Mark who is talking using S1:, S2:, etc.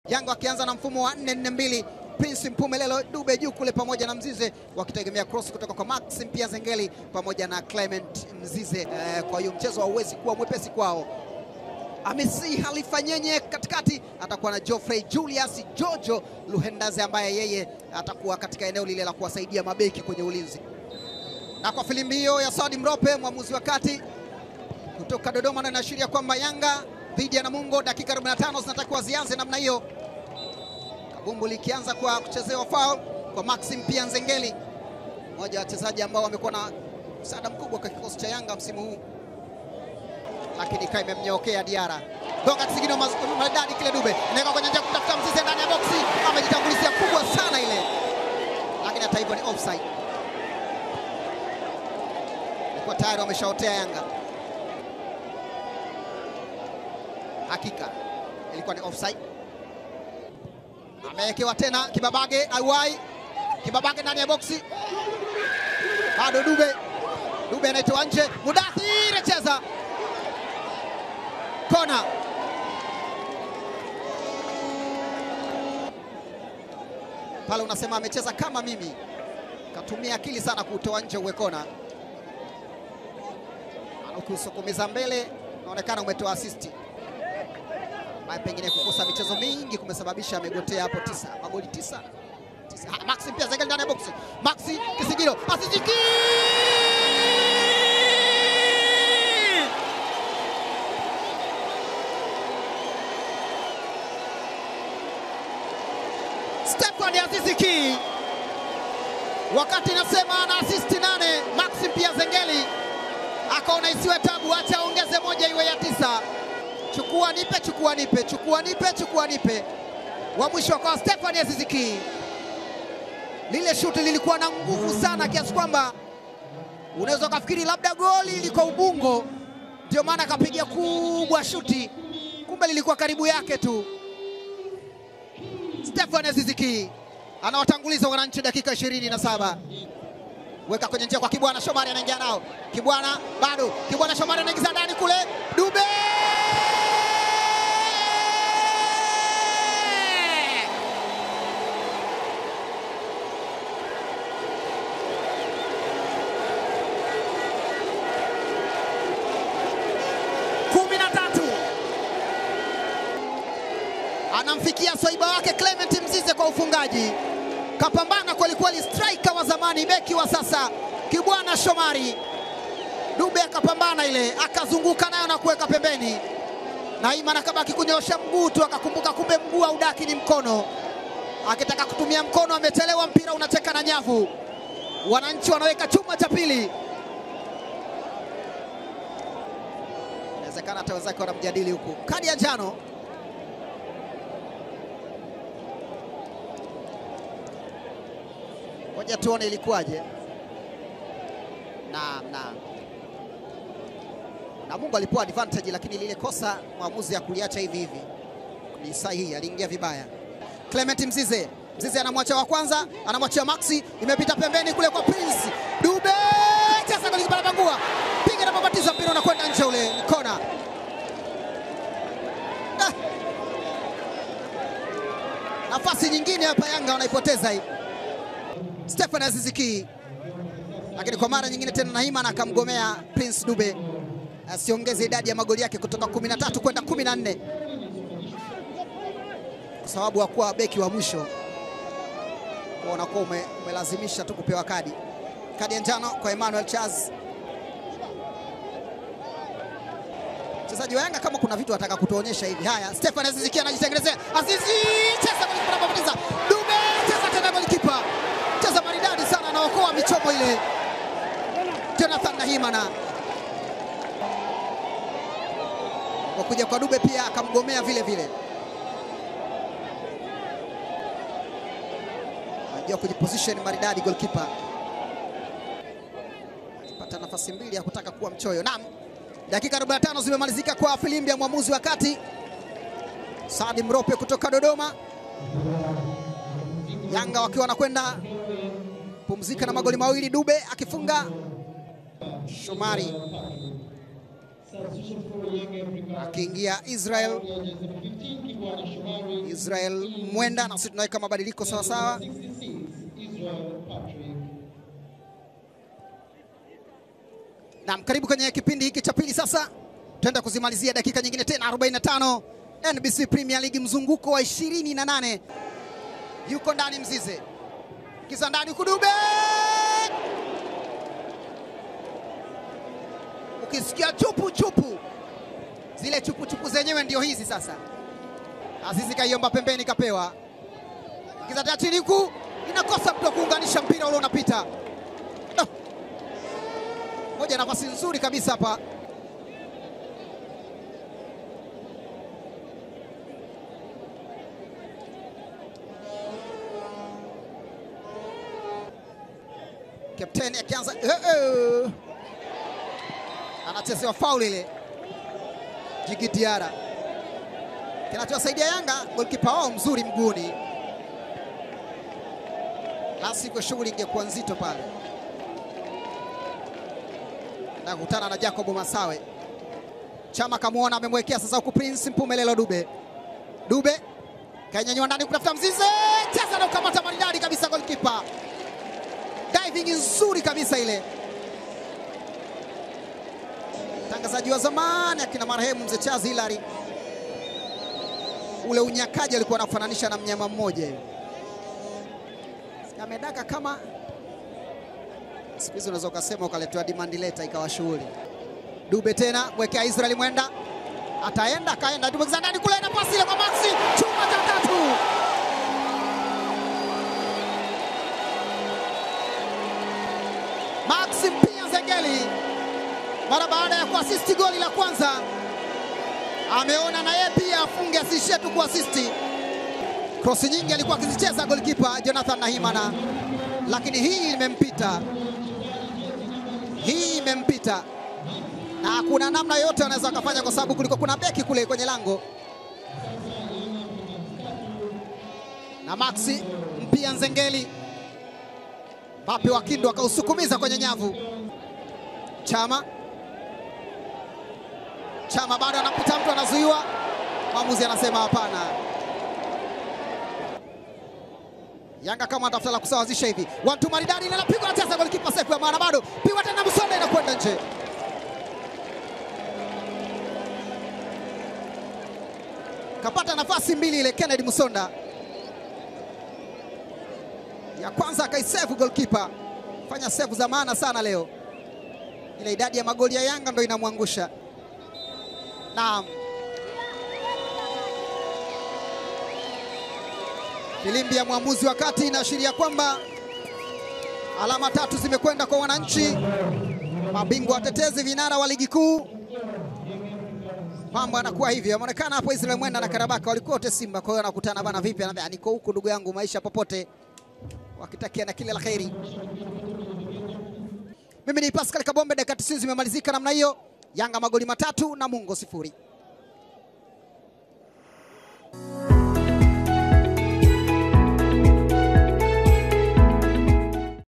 S1: Yanga wakianza na mfumo wa 4-4-2, Prince Mpumelelo Dube juu kule pamoja na Mzize, wakitegemea cross kutoka kwa Maxim pia Zengeli pamoja na Clement Mzize. Kwa hiyo mchezo hauwezi kuwa mwepesi kwao. Amesi Halifa Nyenye katikati, atakuwa na Geoffrey Julius Jojo Luhendaze ambaye yeye atakuwa katika eneo lile la kuwasaidia mabeki kwenye ulinzi. Na kwa filimbi hiyo ya Saadi Mrope, mwamuzi wa kati kutoka Dodoma, na inaashiria kwamba Yanga dhidi ya Namungo dakika 45 zinatakiwa zianze namna hiyo. Kabumbu likianza kwa kuchezewa foul kwa Maxim pia Nzengeli, mmoja wa wachezaji ambao wamekuwa na msaada mkubwa kwa kikosi cha Yanga msimu huu, lakini kai imemnyookea Diara. Gonga kisigino maridadi kile Dube, inaweka kwenye njia kutafuta Mzize ndani ya boksi, amejitangulizia kubwa sana ile, lakini hata hivyo ni offside. Kwa tayari wameshaotea Yanga. Hakika ilikuwa ni offside. Amewekewa tena Kibabage Aiwai. Kibabage ndani ya boksi. Bado Dube anaitoa nje. Mudathir cheza. Kona. Pale unasema amecheza kama mimi. Katumia akili sana kutoa nje uwe kona. Anakusokomeza mbele, inaonekana umetoa assist. Baada pengine kukosa michezo mingi kumesababisha amegotea hapo 9, magoli 9. Maxi pia Zengeli ndani ya box. Maxi kisigiro, asiziki. Stefan Aziziki. Wakati nasema ana assist 8, Maxi pia Zengeli akaona isiwe tabu, acha ongeze moja iwe ya 9. Chukua nipe, chukua nipe, chukua nipe, chukua nipe. Wa mwisho kwa Stefan Aziziki. Lile shuti lilikuwa na nguvu sana kiasi kwamba unaweza kufikiri labda goli liko Ubungo, ndio maana akapiga kubwa shuti, kumbe lilikuwa karibu yake tu. Stefan Aziziki anawatanguliza wananchi dakika 27. Weka kwenye njia kwa Kibwana Shomari, anaingia nao. Kibwana bado, Kibwana Shomari anaingiza ndani kule. Dube! Anamfikia swaiba wake Clement Mzize kwa ufungaji. Kapambana kweli kweli, striker wa zamani, beki wa sasa Kibwana Shomari. Dube akapambana ile, akazunguka nayo na kuweka pembeni. Naima akabaki kunyosha mguu tu, akakumbuka kumbe mguu haudaki ni mkono. Akitaka kutumia mkono ametelewa, mpira unacheka na nyavu. Wananchi wanaweka chuma cha pili. Inawezekana hata wenzake wanamjadili huku. Kadi ya njano. Ngoja tuone ilikuwaje. Na Mungu alipoa advantage, lakini lile kosa mwamuzi ya kuliacha hivi hivi ni sahihi, aliingia vibaya. Clement Mzize anamwacha wa kwanza, anamwachia Maxi, imepita pembeni kule kwa Prince Dube, cheza goli kipala bangua, piga na mabatizo, mpira unakwenda nje, ule kona. Nafasi nyingine hapa Yanga wanaipoteza hii. Stefan Aziziki, lakini kwa mara nyingine tena Naima akamgomea Prince Dube asiongeze idadi ya magoli yake kutoka 13 kwenda 14, kwa sababu hakuwa beki wa mwisho. Kwa unakuwa umelazimisha tu kupewa kadi ya njano kwa Emmanuel Charles. Mchezaji wa Yanga kama kuna vitu anataka kutuonyesha hivi. Haya, Stefan Aziziki anajitengenezea. Azizi cheza goli kwa mabatiza. Dube cheza tena goli kipa. Cheza maridadi sana, anaokoa michomo ile. Jonathan Nahimana. Kwa kuja kwa Dube pia akamgomea vile vile. Anajua kujiposition maridadi goalkeeper. Pata nafasi mbili ya kutaka kuwa mchoyo. Naam. Dakika 45 zimemalizika kwa filimbi ya mwamuzi wa kati Saadi Mrope kutoka Dodoma. Yanga wakiwa wanakwenda pumzika na magoli mawili, Dube akifunga, Shomari Akiingia Israel Mwenda, na sisi tunaweka mabadiliko sawa sawa. Na karibu kwenye kipindi hiki cha pili sasa. Tuenda kuzimalizia dakika nyingine tena 45. NBC Premier League mzunguko wa 28. Yuko ndani Mzize. Kiza ndani Kudube. Ukisikia chupu chupu, zile chupu chupu zenyewe ndio hizi sasa. Azizi kaiomba pembeni, kapewa. Kiza tatiliku inakosa mtu kuunganisha mpira ule unapita. Moja nafasi nzuri kabisa hapa. Kapteni akianza anachezewa faul ile. Djigui Diarra. Kinachowasaidia Yanga goalkeeper wao mzuri mguuni. La sivyo shughuli ingekuwa nzito pale. Na kukutana na Jacob Masawe. Chama kamuona, amemwekea sasa huku Prince Mpumelelo Dube. Dube kanyanyua ndani kutafuta Mzize. Cheza na ukamata maridadi kabisa goalkeeper. Diving nzuri kabisa ile. Tangazaji wa zamani akina marehemu Mzee Chazi Hilary, ule unyakaji alikuwa anafananisha na mnyama mmoja hivi. Amedaka kama siku hizo unaweza ukasema ukaletewa demand letter ikawa shughuli. Dube tena mwekea Israel Mwenda. Ataenda kaenda Dube ndani kule, na pasi ile kwa Maxi, chuma cha tatu. Maxi Piazengeli mara baada ya kuasisti goli la kwanza ameona na yeye pia afunge, asishie tu kuasisti. Cross nyingi alikuwa akizicheza goalkeeper Jonathan Nahimana, lakini hii imempita. Hii imempita. Na hakuna namna yote anaweza kufanya kwa sababu kuliko kuna beki kule kwenye lango. Na Maxi Piazengeli Papi wa Kindu akausukumiza kwenye nyavu. Chama bado anapita, mtu anazuiwa. Mwamuzi anasema hapana. Yanga kama atafuta la kusawazisha hivi. Watu maridadi ile anapigwa, anacheza golikipa Sefu ya maana bado. Pigwa tena Musonda, inakwenda nje. Kapata nafasi mbili ile Kennedy Musonda. Ya kwanza akaisave goalkeeper. Fanya save za maana sana leo. Ile idadi ya magoli ya Yanga ndio inamwangusha. Naam. Filimbi ya mwamuzi wakati inaashiria kwamba alama tatu zimekwenda kwa wananchi, mabingwa watetezi, vinara wa ligi kuu. Mambo anakuwa hivyo. Yaonekana hapo Israel Mwenda na Karabaka walikuwa wote Simba, kwa hiyo anakutana bana vipi, anambia niko huku ndugu yangu, maisha popote, wakitakia na kile la kheri. Mimi ni Pascal Kabombe, dakika 90 zimemalizika namna hiyo. Yanga magoli 3 na Mungo 0.